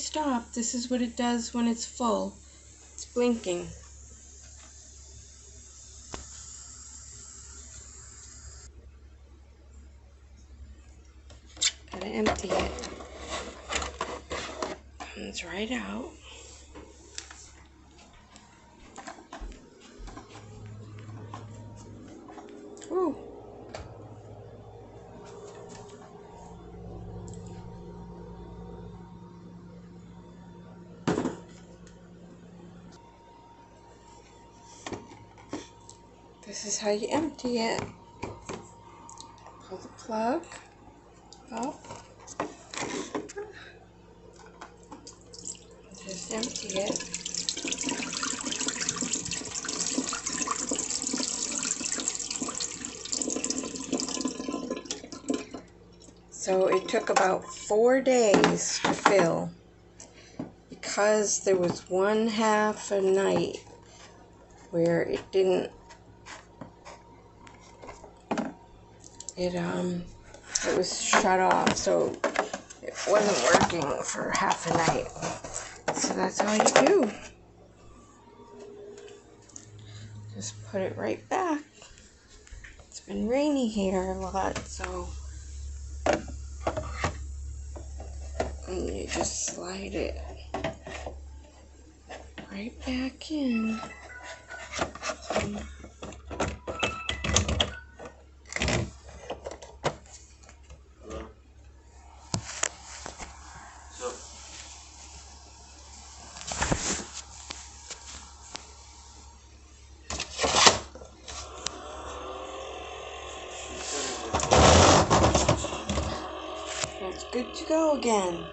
stop, this is what it does when it's full. It's blinking. Gotta empty it. Comes right out. Ooh. This is how you empty it. Pull the plug up. Just empty it. So it took about 4 days to fill because there was one half a night where it didn't, it was shut off, so it wasn't working for half a night. So that's all you do. Just put it right back. It's been rainy here a lot, so and you just slide it right back in. It's good to go again.